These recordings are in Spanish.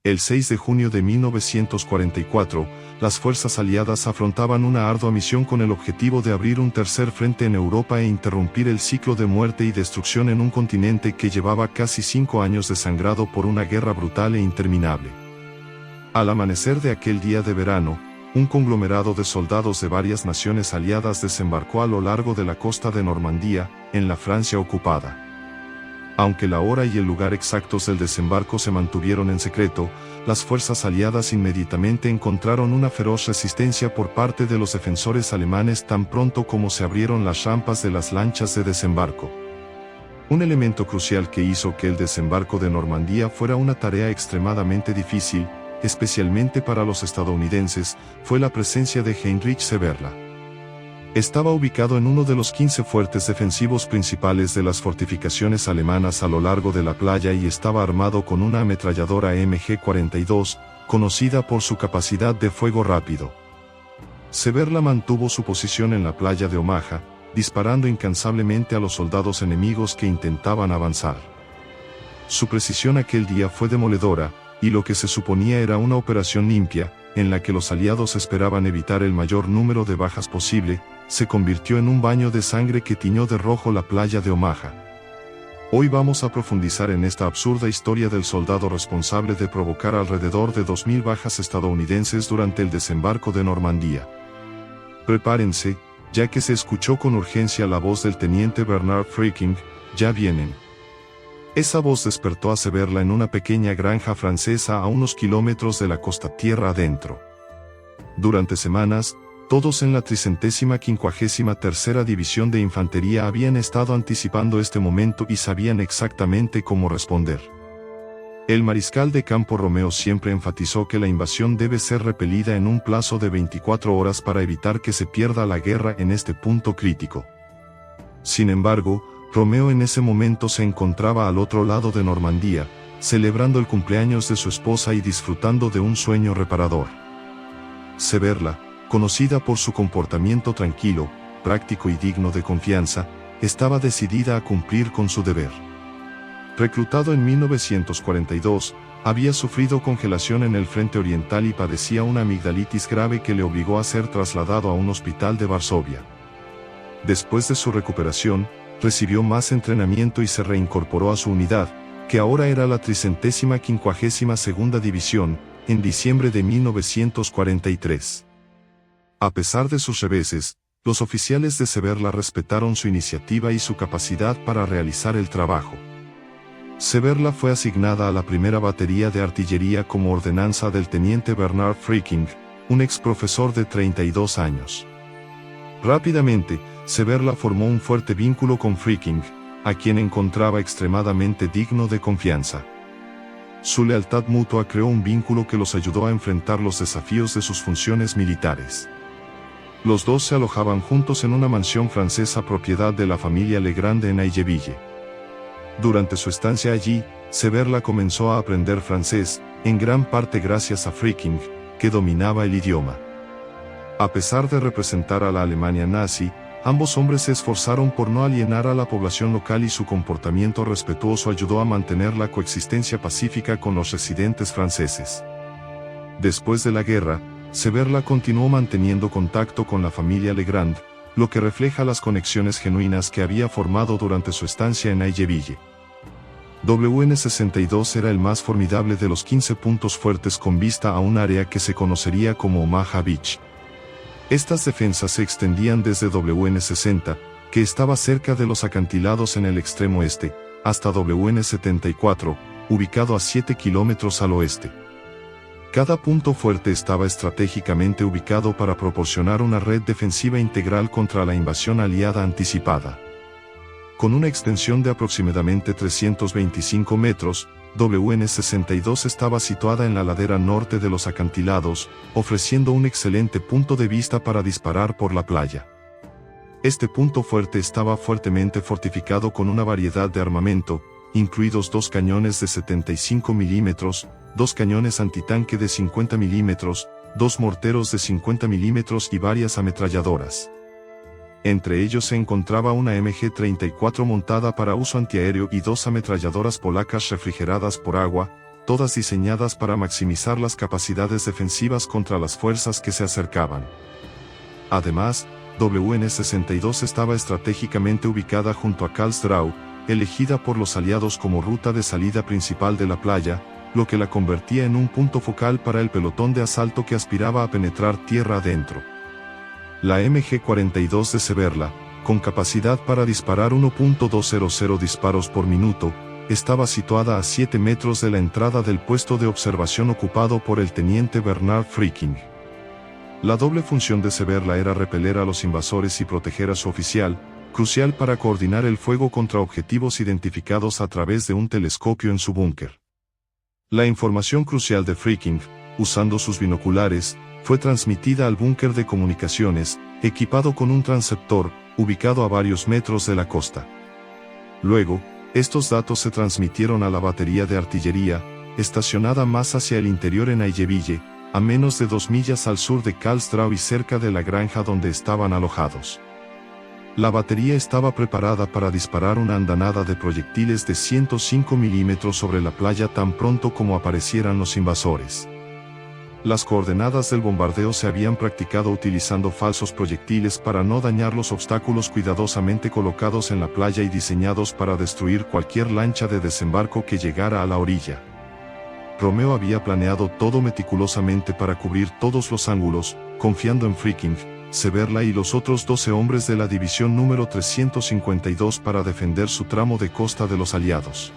El 6 de junio de 1944, las fuerzas aliadas afrontaban una ardua misión con el objetivo de abrir un tercer frente en Europa e interrumpir el ciclo de muerte y destrucción en un continente que llevaba casi 5 años desangrado por una guerra brutal e interminable. Al amanecer de aquel día de verano, un conglomerado de soldados de varias naciones aliadas desembarcó a lo largo de la costa de Normandía, en la Francia ocupada. Aunque la hora y el lugar exactos del desembarco se mantuvieron en secreto, las fuerzas aliadas inmediatamente encontraron una feroz resistencia por parte de los defensores alemanes tan pronto como se abrieron las rampas de las lanchas de desembarco. Un elemento crucial que hizo que el desembarco de Normandía fuera una tarea extremadamente difícil, especialmente para los estadounidenses, fue la presencia de Heinrich Seberla. Estaba ubicado en uno de los 15 fuertes defensivos principales de las fortificaciones alemanas a lo largo de la playa y estaba armado con una ametralladora MG-42, conocida por su capacidad de fuego rápido. Seberla mantuvo su posición en la playa de Omaha, disparando incansablemente a los soldados enemigos que intentaban avanzar. Su precisión aquel día fue demoledora, y lo que se suponía era una operación limpia, en la que los aliados esperaban evitar el mayor número de bajas posible, se convirtió en un baño de sangre que tiñó de rojo la playa de Omaha. Hoy vamos a profundizar en esta absurda historia del soldado responsable de provocar alrededor de 2.000 bajas estadounidenses durante el desembarco de Normandía. Prepárense, ya que se escuchó con urgencia la voz del teniente Bernard Fricking, «Ya vienen». Esa voz despertó a Seberla en una pequeña granja francesa a unos kilómetros de la costa tierra adentro. Durante semanas, todos en la 353ª División de Infantería habían estado anticipando este momento y sabían exactamente cómo responder. El mariscal de campo Romeo siempre enfatizó que la invasión debe ser repelida en un plazo de 24 horas para evitar que se pierda la guerra en este punto crítico. Sin embargo, Romeo en ese momento se encontraba al otro lado de Normandía, celebrando el cumpleaños de su esposa y disfrutando de un sueño reparador. Seberla, conocida por su comportamiento tranquilo, práctico y digno de confianza, estaba decidida a cumplir con su deber. Reclutado en 1942, había sufrido congelación en el frente oriental y padecía una amigdalitis grave que le obligó a ser trasladado a un hospital de Varsovia. Después de su recuperación, recibió más entrenamiento y se reincorporó a su unidad, que ahora era la 352ª División, en diciembre de 1943. A pesar de sus reveses, los oficiales de Seberla respetaron su iniciativa y su capacidad para realizar el trabajo. Seberla fue asignada a la primera batería de artillería como ordenanza del teniente Bernard Fricking, un ex profesor de 32 años. Rápidamente, Seberla formó un fuerte vínculo con Fricking, a quien encontraba extremadamente digno de confianza. Su lealtad mutua creó un vínculo que los ayudó a enfrentar los desafíos de sus funciones militares. Los dos se alojaban juntos en una mansión francesa propiedad de la familia Legrand en Ailleville. Durante su estancia allí, Seberla comenzó a aprender francés, en gran parte gracias a Fricking, que dominaba el idioma. A pesar de representar a la Alemania nazi, ambos hombres se esforzaron por no alienar a la población local y su comportamiento respetuoso ayudó a mantener la coexistencia pacífica con los residentes franceses. Después de la guerra, Seberla continuó manteniendo contacto con la familia Legrand, lo que refleja las conexiones genuinas que había formado durante su estancia en Ailleville. WN-62 era el más formidable de los 15 puntos fuertes con vista a un área que se conocería como Omaha Beach. Estas defensas se extendían desde WN-60, que estaba cerca de los acantilados en el extremo este, hasta WN-74, ubicado a 7 kilómetros al oeste. Cada punto fuerte estaba estratégicamente ubicado para proporcionar una red defensiva integral contra la invasión aliada anticipada. Con una extensión de aproximadamente 325 metros, WN-62 estaba situada en la ladera norte de los acantilados, ofreciendo un excelente punto de vista para disparar por la playa. Este punto fuerte estaba fuertemente fortificado con una variedad de armamento, incluidos 2 cañones de 75 milímetros, 2 cañones antitanque de 50 milímetros, 2 morteros de 50 milímetros y varias ametralladoras. Entre ellos se encontraba una MG-34 montada para uso antiaéreo y 2 ametralladoras polacas refrigeradas por agua, todas diseñadas para maximizar las capacidades defensivas contra las fuerzas que se acercaban. Además, WN-62 estaba estratégicamente ubicada junto a Karlsruhe, elegida por los aliados como ruta de salida principal de la playa, lo que la convertía en un punto focal para el pelotón de asalto que aspiraba a penetrar tierra adentro. La MG-42 de Severla, con capacidad para disparar 1.200 disparos por minuto, estaba situada a 7 metros de la entrada del puesto de observación ocupado por el teniente Bernard Fricking. La doble función de Severla era repeler a los invasores y proteger a su oficial, crucial para coordinar el fuego contra objetivos identificados a través de un telescopio en su búnker. La información crucial de Fricking, usando sus binoculares, fue transmitida al búnker de comunicaciones, equipado con un transceptor, ubicado a varios metros de la costa. Luego, estos datos se transmitieron a la batería de artillería, estacionada más hacia el interior en Ailleville, a menos de 2 millas al sur de Karlsruhe y cerca de la granja donde estaban alojados. La batería estaba preparada para disparar una andanada de proyectiles de 105 milímetros sobre la playa tan pronto como aparecieran los invasores. Las coordenadas del bombardeo se habían practicado utilizando falsos proyectiles para no dañar los obstáculos cuidadosamente colocados en la playa y diseñados para destruir cualquier lancha de desembarco que llegara a la orilla. Romeo había planeado todo meticulosamente para cubrir todos los ángulos, confiando en Fricking, Severla y los otros 12 hombres de la división número 352 para defender su tramo de costa de los aliados.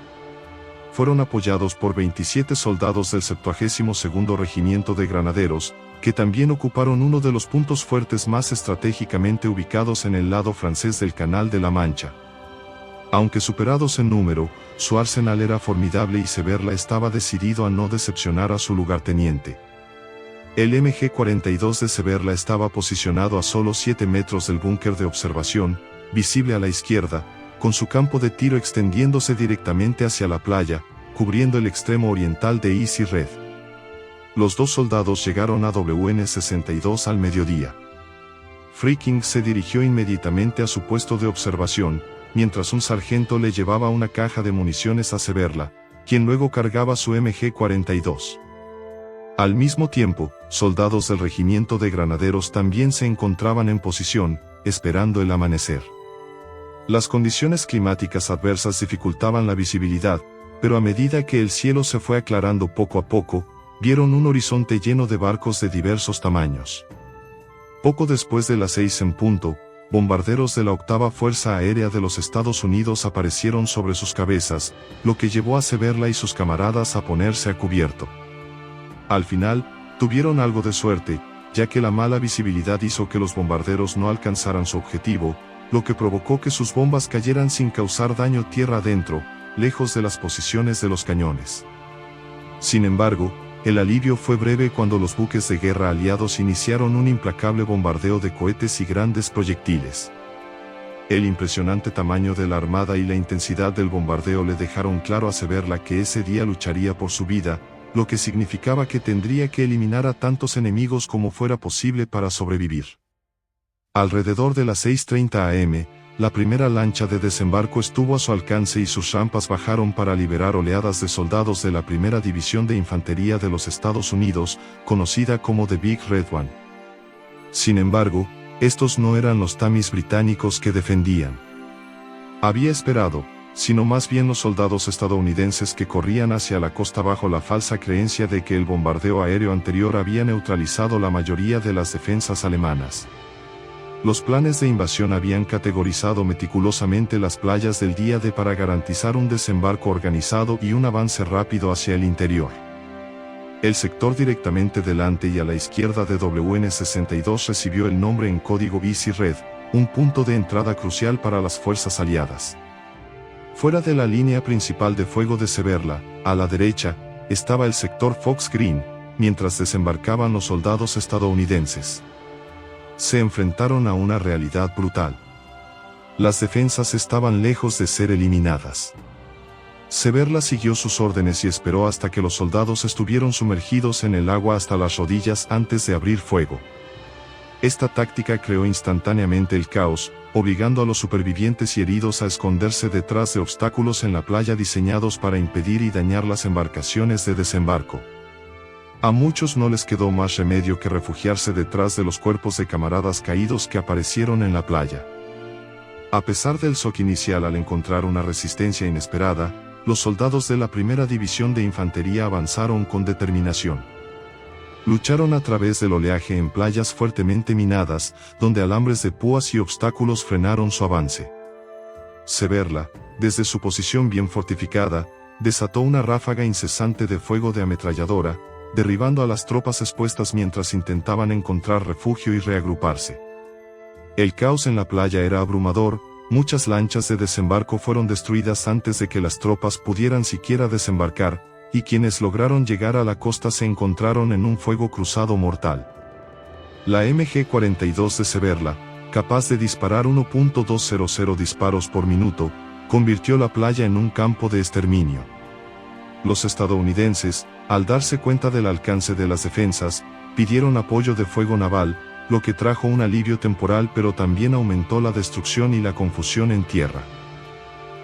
Fueron apoyados por 27 soldados del 72º Regimiento de Granaderos, que también ocuparon uno de los puntos fuertes más estratégicamente ubicados en el lado francés del Canal de la Mancha. Aunque superados en número, su arsenal era formidable y Severla estaba decidido a no decepcionar a su lugarteniente. El MG-42 de Severla estaba posicionado a solo 7 metros del búnker de observación, visible a la izquierda, con su campo de tiro extendiéndose directamente hacia la playa, cubriendo el extremo oriental de Easy Red. Los dos soldados llegaron a WN-62 al mediodía. Fricking se dirigió inmediatamente a su puesto de observación, mientras un sargento le llevaba una caja de municiones a Severla, quien luego cargaba su MG-42. Al mismo tiempo, soldados del regimiento de granaderos también se encontraban en posición, esperando el amanecer. Las condiciones climáticas adversas dificultaban la visibilidad, pero a medida que el cielo se fue aclarando poco a poco, vieron un horizonte lleno de barcos de diversos tamaños. Poco después de las 6 en punto, bombarderos de la 8ª Fuerza Aérea de los Estados Unidos aparecieron sobre sus cabezas, lo que llevó a Severla y sus camaradas a ponerse a cubierto. Al final, tuvieron algo de suerte, ya que la mala visibilidad hizo que los bombarderos no alcanzaran su objetivo, lo que provocó que sus bombas cayeran sin causar daño tierra adentro, lejos de las posiciones de los cañones. Sin embargo, el alivio fue breve cuando los buques de guerra aliados iniciaron un implacable bombardeo de cohetes y grandes proyectiles. El impresionante tamaño de la armada y la intensidad del bombardeo le dejaron claro a Severla que ese día lucharía por su vida, lo que significaba que tendría que eliminar a tantos enemigos como fuera posible para sobrevivir. Alrededor de las 6:30 am, la primera lancha de desembarco estuvo a su alcance y sus rampas bajaron para liberar oleadas de soldados de la Primera División de Infantería de los Estados Unidos, conocida como The Big Red One. Sin embargo, estos no eran los Tamis británicos que defendían. Había esperado, sino más bien los soldados estadounidenses que corrían hacia la costa bajo la falsa creencia de que el bombardeo aéreo anterior había neutralizado la mayoría de las defensas alemanas. Los planes de invasión habían categorizado meticulosamente las playas del día D para garantizar un desembarco organizado y un avance rápido hacia el interior. El sector directamente delante y a la izquierda de WN-62 recibió el nombre en código Easy Red, un punto de entrada crucial para las fuerzas aliadas. Fuera de la línea principal de fuego de Severla, a la derecha, estaba el sector Fox Green, mientras desembarcaban los soldados estadounidenses. Se enfrentaron a una realidad brutal. Las defensas estaban lejos de ser eliminadas. Severla siguió sus órdenes y esperó hasta que los soldados estuvieron sumergidos en el agua hasta las rodillas antes de abrir fuego. Esta táctica creó instantáneamente el caos, obligando a los supervivientes y heridos a esconderse detrás de obstáculos en la playa diseñados para impedir y dañar las embarcaciones de desembarco. A muchos no les quedó más remedio que refugiarse detrás de los cuerpos de camaradas caídos que aparecieron en la playa. A pesar del shock inicial al encontrar una resistencia inesperada, los soldados de la primera división de infantería avanzaron con determinación. Lucharon a través del oleaje en playas fuertemente minadas, donde alambres de púas y obstáculos frenaron su avance. Seberla, desde su posición bien fortificada, desató una ráfaga incesante de fuego de ametralladora, derribando a las tropas expuestas mientras intentaban encontrar refugio y reagruparse. El caos en la playa era abrumador, muchas lanchas de desembarco fueron destruidas antes de que las tropas pudieran siquiera desembarcar, y quienes lograron llegar a la costa se encontraron en un fuego cruzado mortal. La MG-42 de Seberla, capaz de disparar 1.200 disparos por minuto, convirtió la playa en un campo de exterminio. Los estadounidenses, al darse cuenta del alcance de las defensas, pidieron apoyo de fuego naval, lo que trajo un alivio temporal pero también aumentó la destrucción y la confusión en tierra.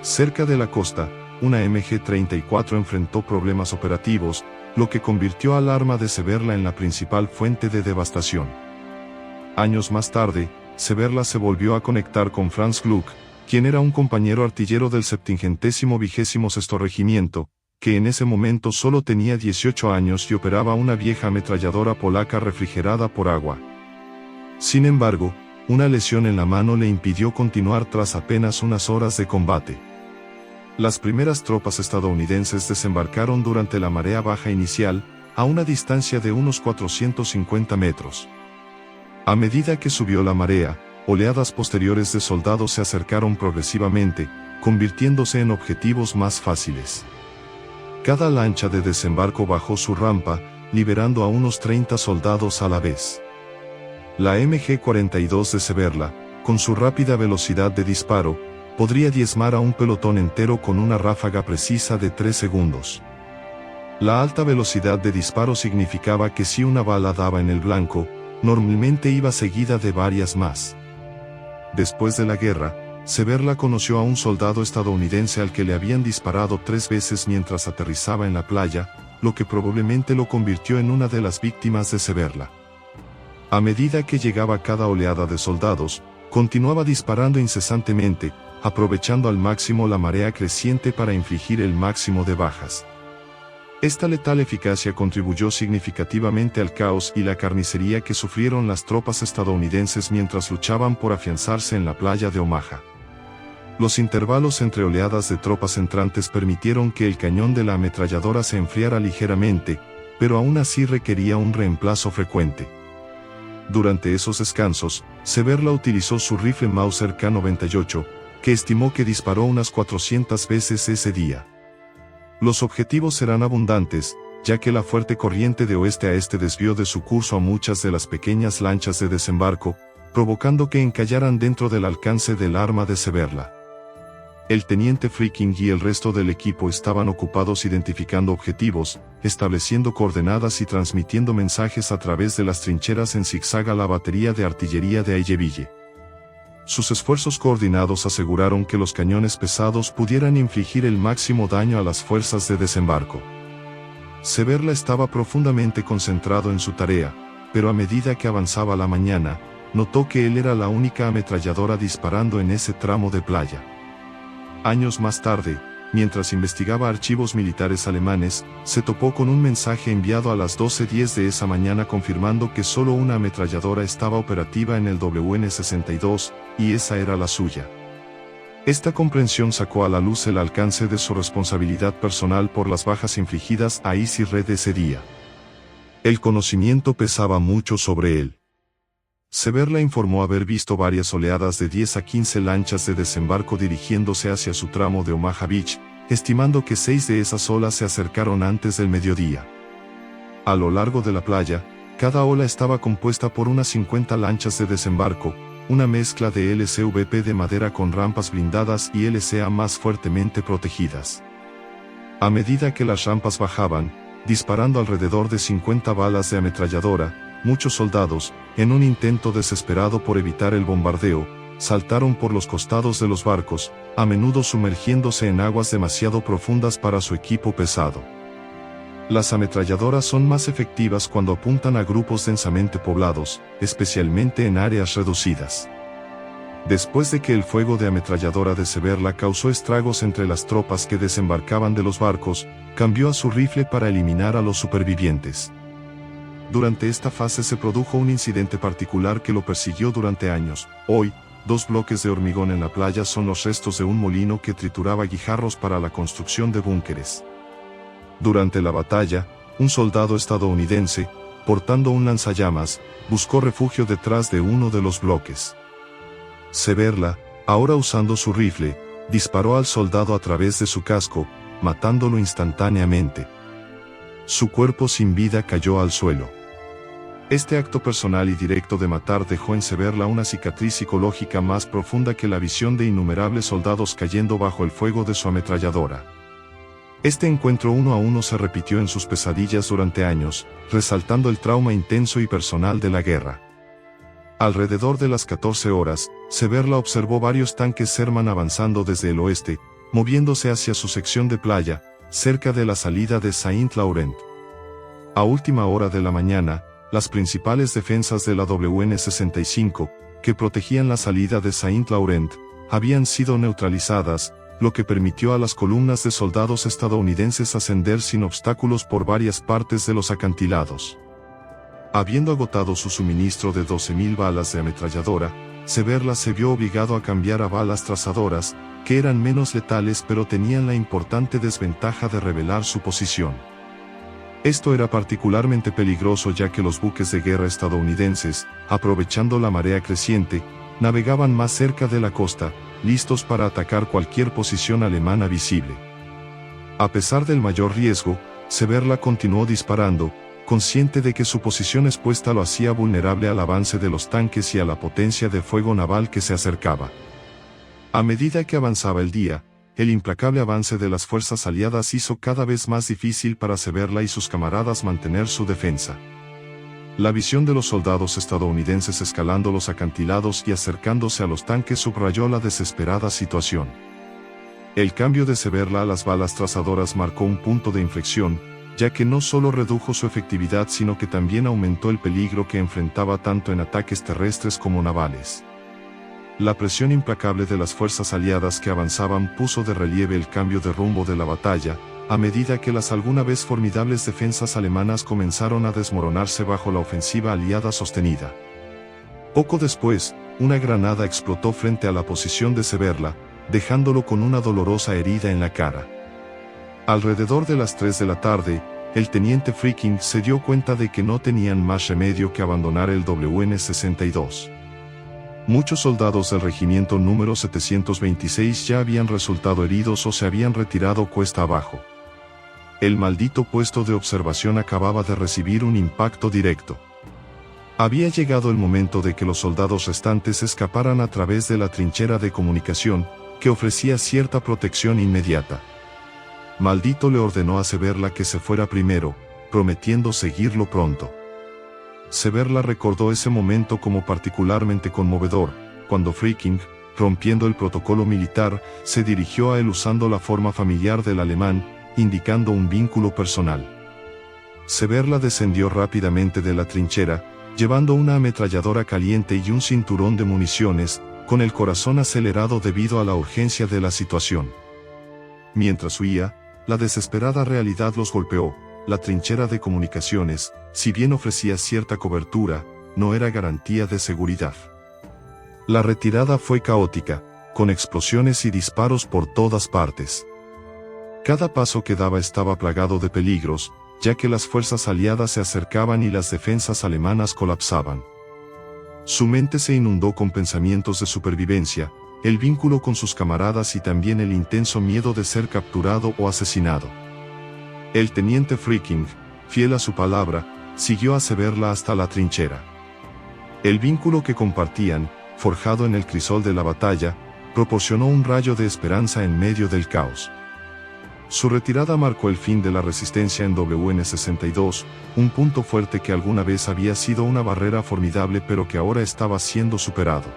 Cerca de la costa, una MG-34 enfrentó problemas operativos, lo que convirtió al arma de Seberla en la principal fuente de devastación. Años más tarde, Seberla se volvió a conectar con Franz Gluck, quien era un compañero artillero del 726º Regimiento, que en ese momento solo tenía 18 años y operaba una vieja ametralladora polaca refrigerada por agua. Sin embargo, una lesión en la mano le impidió continuar tras apenas unas horas de combate. Las primeras tropas estadounidenses desembarcaron durante la marea baja inicial, a una distancia de unos 450 metros. A medida que subió la marea, oleadas posteriores de soldados se acercaron progresivamente, convirtiéndose en objetivos más fáciles. Cada lancha de desembarco bajó su rampa, liberando a unos 30 soldados a la vez. La MG-42 de Seberla, con su rápida velocidad de disparo, podría diezmar a un pelotón entero con una ráfaga precisa de 3 segundos. La alta velocidad de disparo significaba que si una bala daba en el blanco, normalmente iba seguida de varias más. Después de la guerra, Seberla conoció a un soldado estadounidense al que le habían disparado 3 veces mientras aterrizaba en la playa, lo que probablemente lo convirtió en una de las víctimas de Seberla. A medida que llegaba cada oleada de soldados, continuaba disparando incesantemente, aprovechando al máximo la marea creciente para infligir el máximo de bajas. Esta letal eficacia contribuyó significativamente al caos y la carnicería que sufrieron las tropas estadounidenses mientras luchaban por afianzarse en la playa de Omaha. Los intervalos entre oleadas de tropas entrantes permitieron que el cañón de la ametralladora se enfriara ligeramente, pero aún así requería un reemplazo frecuente. Durante esos descansos, Seberla utilizó su rifle Mauser K98, que estimó que disparó unas 400 veces ese día. Los objetivos serán abundantes, ya que la fuerte corriente de oeste a este desvió de su curso a muchas de las pequeñas lanchas de desembarco, provocando que encallaran dentro del alcance del arma de Seberla. El teniente Freaking y el resto del equipo estaban ocupados identificando objetivos, estableciendo coordenadas y transmitiendo mensajes a través de las trincheras en zigzag a la batería de artillería de Ailleville. Sus esfuerzos coordinados aseguraron que los cañones pesados pudieran infligir el máximo daño a las fuerzas de desembarco. Seberla estaba profundamente concentrado en su tarea, pero a medida que avanzaba la mañana, notó que él era la única ametralladora disparando en ese tramo de playa. Años más tarde, mientras investigaba archivos militares alemanes, se topó con un mensaje enviado a las 12:10 de esa mañana confirmando que solo una ametralladora estaba operativa en el WN-62, y esa era la suya. Esta comprensión sacó a la luz el alcance de su responsabilidad personal por las bajas infligidas a Easy Red ese día. El conocimiento pesaba mucho sobre él. Seberla informó haber visto varias oleadas de 10 a 15 lanchas de desembarco dirigiéndose hacia su tramo de Omaha Beach, estimando que 6 de esas olas se acercaron antes del mediodía. A lo largo de la playa, cada ola estaba compuesta por unas 50 lanchas de desembarco, una mezcla de LCVP de madera con rampas blindadas y LCA más fuertemente protegidas. A medida que las rampas bajaban, disparando alrededor de 50 balas de ametralladora, muchos soldados, en un intento desesperado por evitar el bombardeo, saltaron por los costados de los barcos, a menudo sumergiéndose en aguas demasiado profundas para su equipo pesado. Las ametralladoras son más efectivas cuando apuntan a grupos densamente poblados, especialmente en áreas reducidas. Después de que el fuego de ametralladora de Severla causó estragos entre las tropas que desembarcaban de los barcos, cambió a su rifle para eliminar a los supervivientes. Durante esta fase se produjo un incidente particular que lo persiguió durante años. Hoy, 2 bloques de hormigón en la playa son los restos de un molino que trituraba guijarros para la construcción de búnkeres. Durante la batalla, un soldado estadounidense, portando un lanzallamas, buscó refugio detrás de uno de los bloques. Severla, ahora usando su rifle, disparó al soldado a través de su casco, matándolo instantáneamente. Su cuerpo sin vida cayó al suelo. Este acto personal y directo de matar dejó en Severla una cicatriz psicológica más profunda que la visión de innumerables soldados cayendo bajo el fuego de su ametralladora. Este encuentro uno a uno se repitió en sus pesadillas durante años, resaltando el trauma intenso y personal de la guerra. Alrededor de las 14 horas, Severla observó varios tanques Sherman avanzando desde el oeste, moviéndose hacia su sección de playa, cerca de la salida de Saint-Laurent. A última hora de la mañana, las principales defensas de la WN-65, que protegían la salida de Saint-Laurent, habían sido neutralizadas, lo que permitió a las columnas de soldados estadounidenses ascender sin obstáculos por varias partes de los acantilados. Habiendo agotado su suministro de 12.000 balas de ametralladora, Severla se vio obligado a cambiar a balas trazadoras, que eran menos letales pero tenían la importante desventaja de revelar su posición. Esto era particularmente peligroso ya que los buques de guerra estadounidenses, aprovechando la marea creciente, navegaban más cerca de la costa, listos para atacar cualquier posición alemana visible. A pesar del mayor riesgo, Severla continuó disparando, consciente de que su posición expuesta lo hacía vulnerable al avance de los tanques y a la potencia de fuego naval que se acercaba. A medida que avanzaba el día, el implacable avance de las fuerzas aliadas hizo cada vez más difícil para Severla y sus camaradas mantener su defensa. La visión de los soldados estadounidenses escalando los acantilados y acercándose a los tanques subrayó la desesperada situación. El cambio de Severla a las balas trazadoras marcó un punto de inflexión, ya que no solo redujo su efectividad sino que también aumentó el peligro que enfrentaba tanto en ataques terrestres como navales. La presión implacable de las fuerzas aliadas que avanzaban puso de relieve el cambio de rumbo de la batalla, a medida que las alguna vez formidables defensas alemanas comenzaron a desmoronarse bajo la ofensiva aliada sostenida. Poco después, una granada explotó frente a la posición de Severla, dejándolo con una dolorosa herida en la cara. Alrededor de las 3 de la tarde, el teniente Freaking se dio cuenta de que no tenían más remedio que abandonar el WN-62. Muchos soldados del regimiento número 726 ya habían resultado heridos o se habían retirado cuesta abajo. El maldito puesto de observación acababa de recibir un impacto directo. Había llegado el momento de que los soldados restantes escaparan a través de la trinchera de comunicación, que ofrecía cierta protección inmediata. Maldito le ordenó a Severla que se fuera primero, prometiendo seguirlo pronto. Severla recordó ese momento como particularmente conmovedor, cuando Freaking, rompiendo el protocolo militar, se dirigió a él usando la forma familiar del alemán, indicando un vínculo personal. Severla descendió rápidamente de la trinchera, llevando una ametralladora caliente y un cinturón de municiones, con el corazón acelerado debido a la urgencia de la situación. Mientras huía, la desesperada realidad los golpeó. La trinchera de comunicaciones, si bien ofrecía cierta cobertura, no era garantía de seguridad. La retirada fue caótica, con explosiones y disparos por todas partes. Cada paso que daba estaba plagado de peligros, ya que las fuerzas aliadas se acercaban y las defensas alemanas colapsaban. Su mente se inundó con pensamientos de supervivencia, el vínculo con sus camaradas y también el intenso miedo de ser capturado o asesinado. El teniente Freaking, fiel a su palabra, siguió a Severla hasta la trinchera. El vínculo que compartían, forjado en el crisol de la batalla, proporcionó un rayo de esperanza en medio del caos. Su retirada marcó el fin de la resistencia en WN62, un punto fuerte que alguna vez había sido una barrera formidable pero que ahora estaba siendo superado.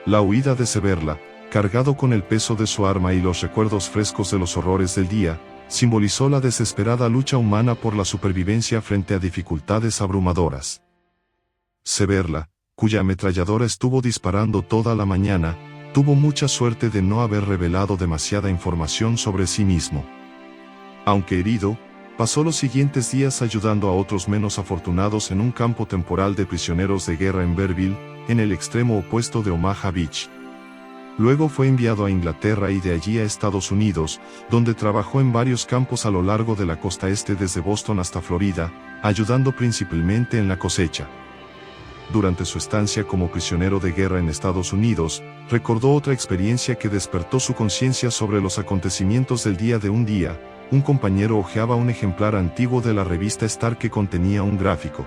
La huida de Seberla, cargado con el peso de su arma y los recuerdos frescos de los horrores del día, simbolizó la desesperada lucha humana por la supervivencia frente a dificultades abrumadoras. Seberla, cuya ametralladora estuvo disparando toda la mañana, tuvo mucha suerte de no haber revelado demasiada información sobre sí mismo. Aunque herido, pasó los siguientes días ayudando a otros menos afortunados en un campo temporal de prisioneros de guerra en Berville, en el extremo opuesto de Omaha Beach. Luego fue enviado a Inglaterra y de allí a Estados Unidos, donde trabajó en varios campos a lo largo de la costa este desde Boston hasta Florida, ayudando principalmente en la cosecha. Durante su estancia como prisionero de guerra en Estados Unidos, recordó otra experiencia que despertó su conciencia sobre los acontecimientos del día de un día. Un compañero hojeaba un ejemplar antiguo de la revista Star que contenía un gráfico.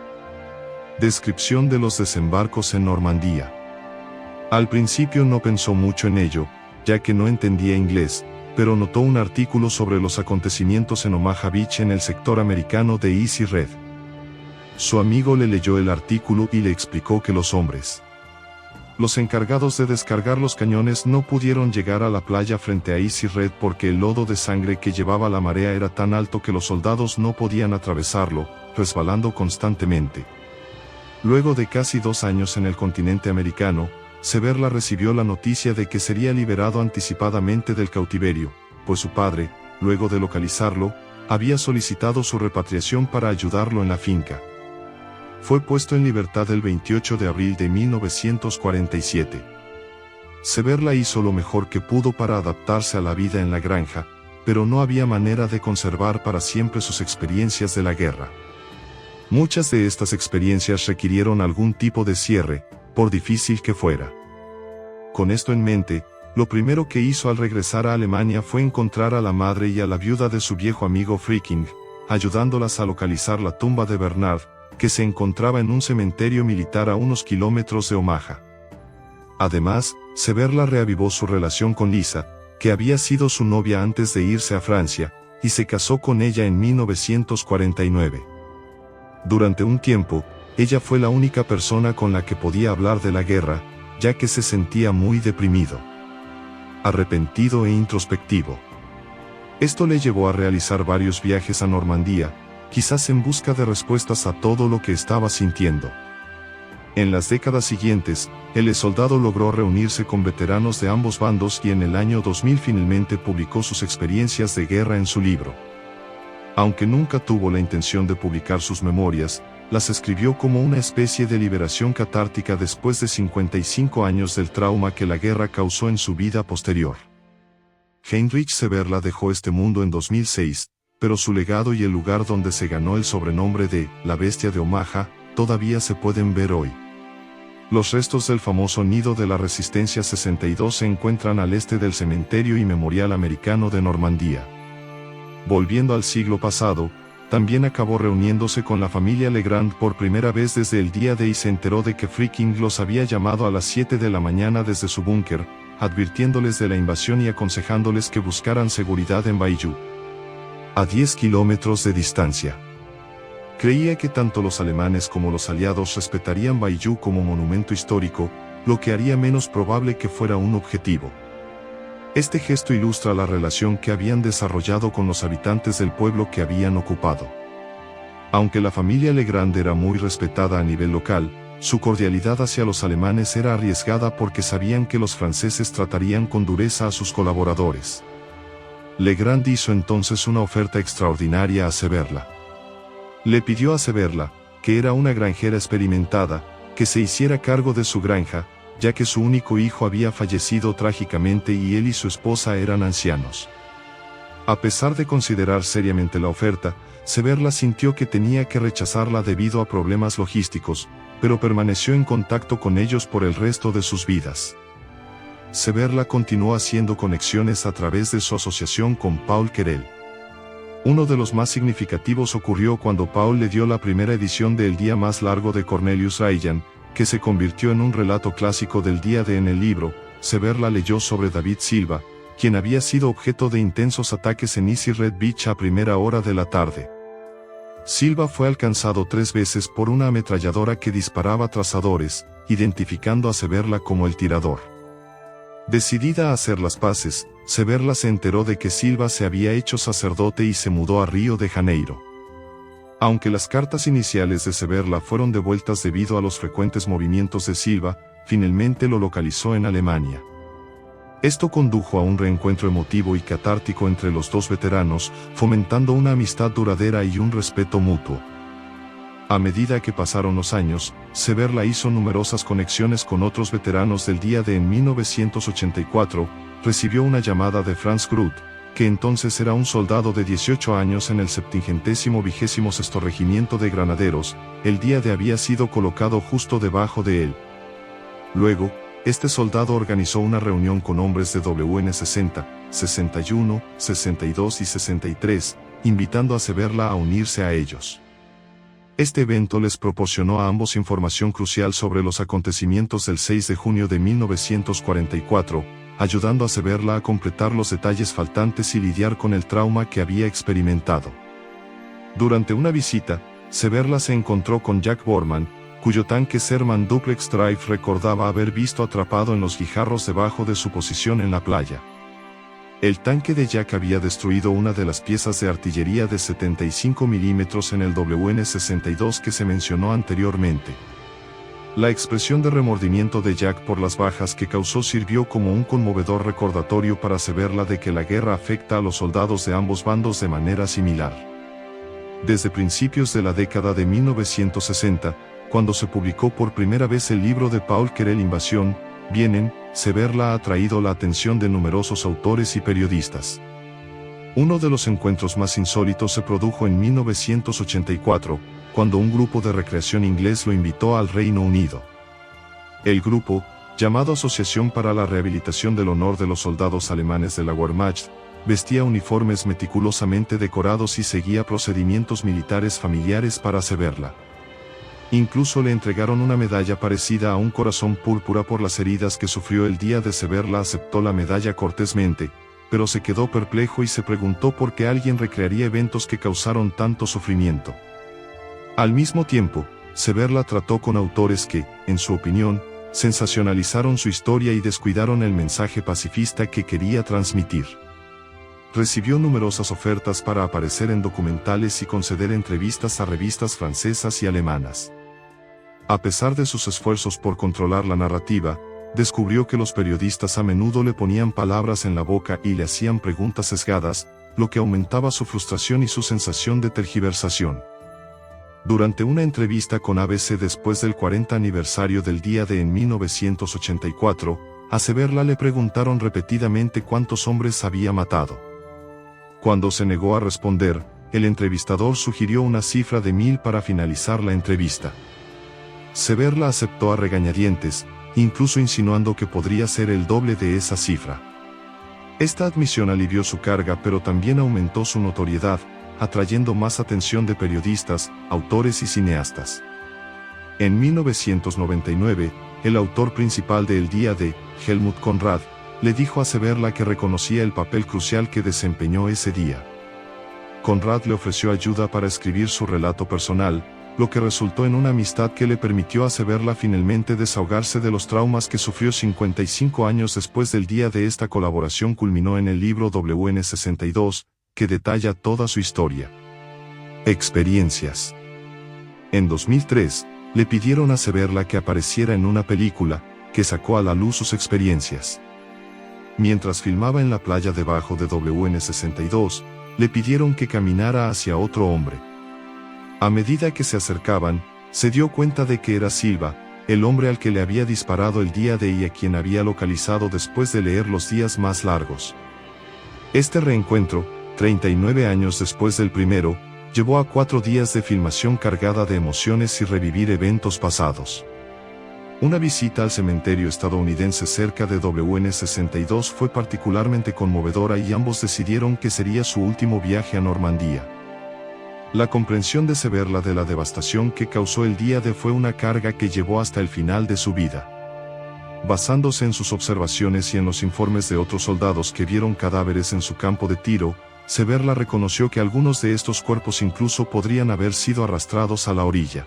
Descripción de los desembarcos en Normandía. Al principio no pensó mucho en ello, ya que no entendía inglés, pero notó un artículo sobre los acontecimientos en Omaha Beach en el sector americano de Easy Red. Su amigo le leyó el artículo y le explicó que los encargados de descargar los cañones no pudieron llegar a la playa frente a Easy Red porque el lodo de sangre que llevaba la marea era tan alto que los soldados no podían atravesarlo, resbalando constantemente. Luego de casi 2 años en el continente americano, Seberla recibió la noticia de que sería liberado anticipadamente del cautiverio, pues su padre, luego de localizarlo, había solicitado su repatriación para ayudarlo en la finca. Fue puesto en libertad el 28 de abril de 1947. Seberla hizo lo mejor que pudo para adaptarse a la vida en la granja, pero no había manera de conservar para siempre sus experiencias de la guerra. Muchas de estas experiencias requirieron algún tipo de cierre, por difícil que fuera. Con esto en mente, lo primero que hizo al regresar a Alemania fue encontrar a la madre y a la viuda de su viejo amigo Fricking, ayudándolas a localizar la tumba de Bernard, que se encontraba en un cementerio militar a unos kilómetros de Omaha. Además, Seberla reavivó su relación con Lisa, que había sido su novia antes de irse a Francia, y se casó con ella en 1949. Durante un tiempo, ella fue la única persona con la que podía hablar de la guerra, ya que se sentía muy deprimido, arrepentido e introspectivo. Esto le llevó a realizar varios viajes a Normandía, quizás en busca de respuestas a todo lo que estaba sintiendo. En las décadas siguientes, el soldado logró reunirse con veteranos de ambos bandos y en el año 2000 finalmente publicó sus experiencias de guerra en su libro. Aunque nunca tuvo la intención de publicar sus memorias, las escribió como una especie de liberación catártica después de 55 años del trauma que la guerra causó en su vida posterior. Heinrich Seberla dejó este mundo en 2006, pero su legado y el lugar donde se ganó el sobrenombre de «La Bestia de Omaha» todavía se pueden ver hoy. Los restos del famoso nido de la Resistencia 62 se encuentran al este del Cementerio y Memorial Americano de Normandía. Volviendo al siglo pasado, también acabó reuniéndose con la familia Legrand por primera vez desde el día de y se enteró de que Fricking los había llamado a las 7 de la mañana desde su búnker, advirtiéndoles de la invasión y aconsejándoles que buscaran seguridad en Bayou, a 10 kilómetros de distancia. Creía que tanto los alemanes como los aliados respetarían Bayou como monumento histórico, lo que haría menos probable que fuera un objetivo. Este gesto ilustra la relación que habían desarrollado con los habitantes del pueblo que habían ocupado. Aunque la familia Legrand era muy respetada a nivel local, su cordialidad hacia los alemanes era arriesgada porque sabían que los franceses tratarían con dureza a sus colaboradores. Legrand hizo entonces una oferta extraordinaria a Seberla. Le pidió a Seberla, que era una granjera experimentada, que se hiciera cargo de su granja, ya que su único hijo había fallecido trágicamente y él y su esposa eran ancianos. A pesar de considerar seriamente la oferta, Seberla sintió que tenía que rechazarla debido a problemas logísticos, pero permaneció en contacto con ellos por el resto de sus vidas. Seberla continuó haciendo conexiones a través de su asociación con Paul Querelle. Uno de los más significativos ocurrió cuando Paul le dio la primera edición de El día más largo de Cornelius Ryan, que se convirtió en un relato clásico del día de en el libro. Seberla leyó sobre David Silva, quien había sido objeto de intensos ataques en Easy Red Beach a primera hora de la tarde. Silva fue alcanzado 3 veces por una ametralladora que disparaba trazadores, identificando a Severla como el tirador. Decidida a hacer las paces, Severla se enteró de que Silva se había hecho sacerdote y se mudó a Río de Janeiro. Aunque las cartas iniciales de Severla fueron devueltas debido a los frecuentes movimientos de Silva, finalmente lo localizó en Alemania. Esto condujo a un reencuentro emotivo y catártico entre los dos veteranos, fomentando una amistad duradera y un respeto mutuo. A medida que pasaron los años, Severla hizo numerosas conexiones con otros veteranos del día de en 1984, recibió una llamada de Franz Groth, que entonces era un soldado de 18 años en el 720º Regimiento de Granaderos, el día de había sido colocado justo debajo de él. Luego, este soldado organizó una reunión con hombres de WN 60, 61, 62 y 63, invitando a Severla a unirse a ellos. Este evento les proporcionó a ambos información crucial sobre los acontecimientos del 6 de junio de 1944, ayudando a Severla a completar los detalles faltantes y lidiar con el trauma que había experimentado. Durante una visita, Severla se encontró con Jack Borman, cuyo tanque Sherman Duplex Drive recordaba haber visto atrapado en los guijarros debajo de su posición en la playa. El tanque de Jack había destruido una de las piezas de artillería de 75 milímetros en el WN-62 que se mencionó anteriormente. La expresión de remordimiento de Jack por las bajas que causó sirvió como un conmovedor recordatorio para Severla de que la guerra afecta a los soldados de ambos bandos de manera similar. Desde principios de la década de 1960, cuando se publicó por primera vez el libro de Paul Querel Invasión, Vienen, Severla ha atraído la atención de numerosos autores y periodistas. Uno de los encuentros más insólitos se produjo en 1984, cuando un grupo de recreación inglés lo invitó al Reino Unido. El grupo, llamado Asociación para la Rehabilitación del Honor de los Soldados Alemanes de la Wehrmacht, vestía uniformes meticulosamente decorados y seguía procedimientos militares familiares para Severla. Incluso le entregaron una medalla parecida a un corazón púrpura por las heridas que sufrió el día de Severla. Aceptó la medalla cortésmente, pero se quedó perplejo y se preguntó por qué alguien recrearía eventos que causaron tanto sufrimiento. Al mismo tiempo, Severla trató con autores que, en su opinión, sensacionalizaron su historia y descuidaron el mensaje pacifista que quería transmitir. Recibió numerosas ofertas para aparecer en documentales y conceder entrevistas a revistas francesas y alemanas. A pesar de sus esfuerzos por controlar la narrativa, descubrió que los periodistas a menudo le ponían palabras en la boca y le hacían preguntas sesgadas, lo que aumentaba su frustración y su sensación de tergiversación. Durante una entrevista con ABC después del 40 aniversario del día de en 1984, a Severla le preguntaron repetidamente cuántos hombres había matado. Cuando se negó a responder, el entrevistador sugirió una cifra de 1000 para finalizar la entrevista. Severla aceptó a regañadientes, incluso insinuando que podría ser el doble de esa cifra. Esta admisión alivió su carga, pero también aumentó su notoriedad, atrayendo más atención de periodistas, autores y cineastas. En 1999, el autor principal de El Día D, Helmut Conrad, le dijo a Severla que reconocía el papel crucial que desempeñó ese día. Conrad le ofreció ayuda para escribir su relato personal, lo que resultó en una amistad que le permitió a Severla finalmente desahogarse de los traumas que sufrió 55 años después del día de. Esta colaboración culminó en el libro WN-62, que detalla toda su historia. Experiencias. En 2003, le pidieron a Severla que apareciera en una película, que sacó a la luz sus experiencias. Mientras filmaba en la playa debajo de WN-62, le pidieron que caminara hacia otro hombre. A medida que se acercaban, se dio cuenta de que era Silva, el hombre al que le había disparado el día de y a quien había localizado después de leer Los días más largos. Este reencuentro, 39 años después del primero, llevó a 4 días de filmación cargada de emociones y revivir eventos pasados. Una visita al cementerio estadounidense cerca de WN-62 fue particularmente conmovedora y ambos decidieron que sería su último viaje a Normandía. La comprensión de Severla de la devastación que causó el día D fue una carga que llevó hasta el final de su vida. Basándose en sus observaciones y en los informes de otros soldados que vieron cadáveres en su campo de tiro, Severla reconoció que algunos de estos cuerpos incluso podrían haber sido arrastrados a la orilla.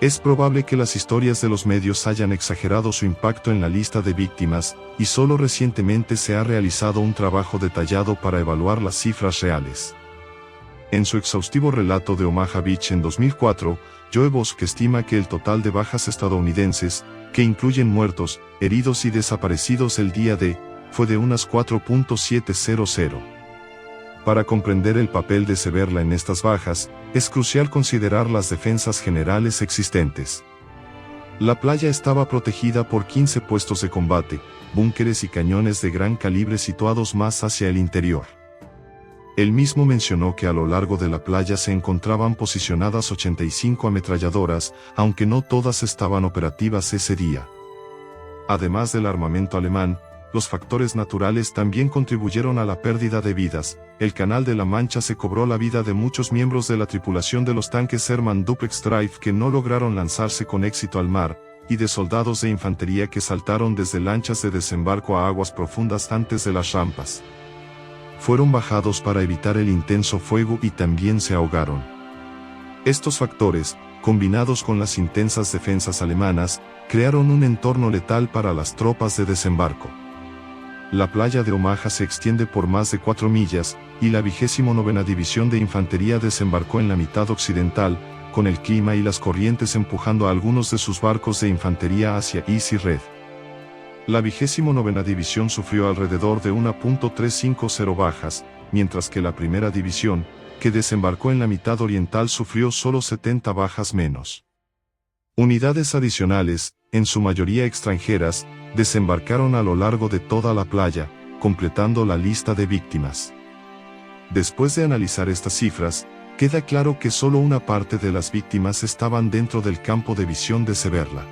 Es probable que las historias de los medios hayan exagerado su impacto en la lista de víctimas, y solo recientemente se ha realizado un trabajo detallado para evaluar las cifras reales. En su exhaustivo relato de Omaha Beach en 2004, Joe Bosque estima que el total de bajas estadounidenses, que incluyen muertos, heridos y desaparecidos el día de, fue de unas 4.700. Para comprender el papel de Severla en estas bajas, es crucial considerar las defensas generales existentes. La playa estaba protegida por 15 puestos de combate, búnkeres y cañones de gran calibre situados más hacia el interior. Él mismo mencionó que a lo largo de la playa se encontraban posicionadas 85 ametralladoras, aunque no todas estaban operativas ese día. Además del armamento alemán, los factores naturales también contribuyeron a la pérdida de vidas. El Canal de la Mancha se cobró la vida de muchos miembros de la tripulación de los tanques Sherman Duplex Drive que no lograron lanzarse con éxito al mar, y de soldados de infantería que saltaron desde lanchas de desembarco a aguas profundas antes de las rampas. Fueron bajados para evitar el intenso fuego y también se ahogaron. Estos factores, combinados con las intensas defensas alemanas, crearon un entorno letal para las tropas de desembarco. La playa de Omaha se extiende por más de 4 millas, y la 29ª División de Infantería desembarcó en la mitad occidental, con el clima y las corrientes empujando a algunos de sus barcos de infantería hacia Easy Red. La 29ª División sufrió alrededor de 1.350 bajas, mientras que la Primera División, que desembarcó en la mitad oriental, sufrió solo 70 bajas menos. Unidades adicionales, en su mayoría extranjeras, desembarcaron a lo largo de toda la playa, completando la lista de víctimas. Después de analizar estas cifras, queda claro que solo una parte de las víctimas estaban dentro del campo de visión de Severla.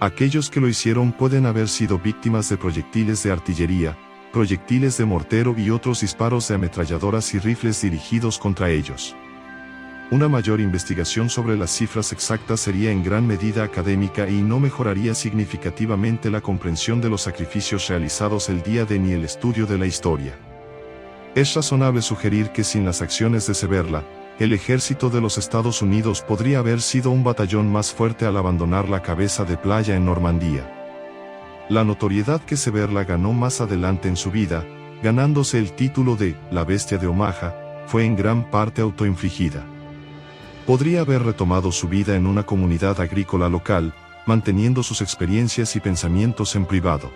Aquellos que lo hicieron pueden haber sido víctimas de proyectiles de artillería, proyectiles de mortero y otros disparos de ametralladoras y rifles dirigidos contra ellos. Una mayor investigación sobre las cifras exactas sería en gran medida académica y no mejoraría significativamente la comprensión de los sacrificios realizados el día de ni el estudio de la historia. Es razonable sugerir que sin las acciones de Severla, el ejército de los Estados Unidos podría haber sido un batallón más fuerte al abandonar la cabeza de playa en Normandía. La notoriedad que Severla ganó más adelante en su vida, ganándose el título de «La Bestia de Omaha», fue en gran parte autoinfligida. Podría haber retomado su vida en una comunidad agrícola local, manteniendo sus experiencias y pensamientos en privado.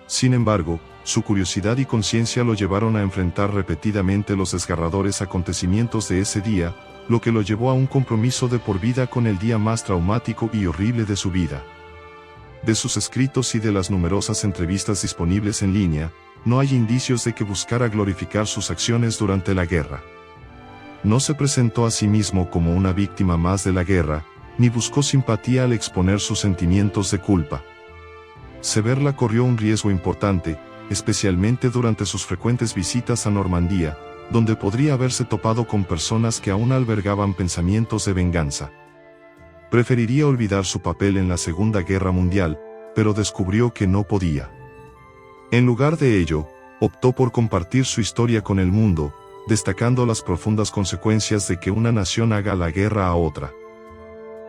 Sin embargo, su curiosidad y conciencia lo llevaron a enfrentar repetidamente los desgarradores acontecimientos de ese día, lo que lo llevó a un compromiso de por vida con el día más traumático y horrible de su vida. De sus escritos y de las numerosas entrevistas disponibles en línea, no hay indicios de que buscara glorificar sus acciones durante la guerra. No se presentó a sí mismo como una víctima más de la guerra, ni buscó simpatía al exponer sus sentimientos de culpa. Severla corrió un riesgo importante, especialmente durante sus frecuentes visitas a Normandía, donde podría haberse topado con personas que aún albergaban pensamientos de venganza. Preferiría olvidar su papel en la Segunda Guerra Mundial, pero descubrió que no podía. En lugar de ello, optó por compartir su historia con el mundo, destacando las profundas consecuencias de que una nación haga la guerra a otra.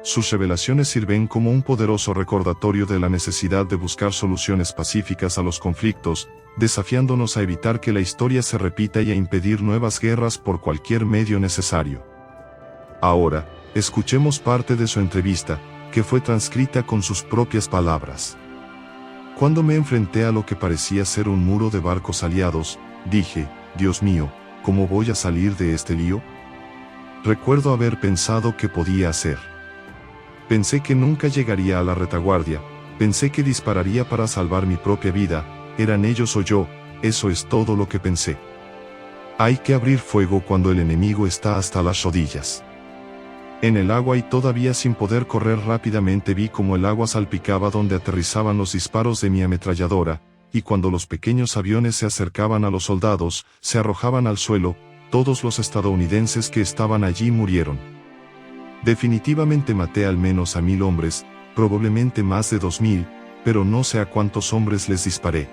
Sus revelaciones sirven como un poderoso recordatorio de la necesidad de buscar soluciones pacíficas a los conflictos, desafiándonos a evitar que la historia se repita y a impedir nuevas guerras por cualquier medio necesario. Ahora, escuchemos parte de su entrevista, que fue transcrita con sus propias palabras. Cuando me enfrenté a lo que parecía ser un muro de barcos aliados, dije, Dios mío, ¿cómo voy a salir de este lío? Recuerdo haber pensado qué podía hacer. Pensé que nunca llegaría a la retaguardia, pensé que dispararía para salvar mi propia vida, eran ellos o yo, eso es todo lo que pensé. Hay que abrir fuego cuando el enemigo está hasta las rodillas. En el agua y todavía sin poder correr rápidamente vi cómo el agua salpicaba donde aterrizaban los disparos de mi ametralladora, y cuando los pequeños aviones se acercaban a los soldados, se arrojaban al suelo, todos los estadounidenses que estaban allí murieron. Definitivamente maté al menos a 1000 hombres, probablemente más de 2000, pero no sé a cuántos hombres les disparé.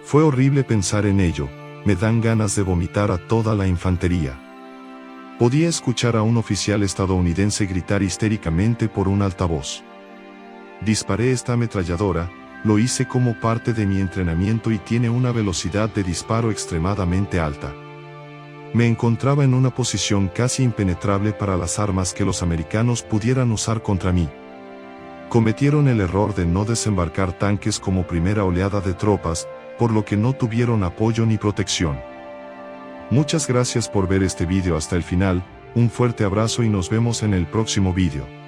Fue horrible pensar en ello, me dan ganas de vomitar a toda la infantería. Podía escuchar a un oficial estadounidense gritar histéricamente por un altavoz. Disparé esta ametralladora, lo hice como parte de mi entrenamiento y tiene una velocidad de disparo extremadamente alta. Me encontraba en una posición casi impenetrable para las armas que los americanos pudieran usar contra mí. Cometieron el error de no desembarcar tanques como primera oleada de tropas, por lo que no tuvieron apoyo ni protección. Muchas gracias por ver este video hasta el final, un fuerte abrazo y nos vemos en el próximo video.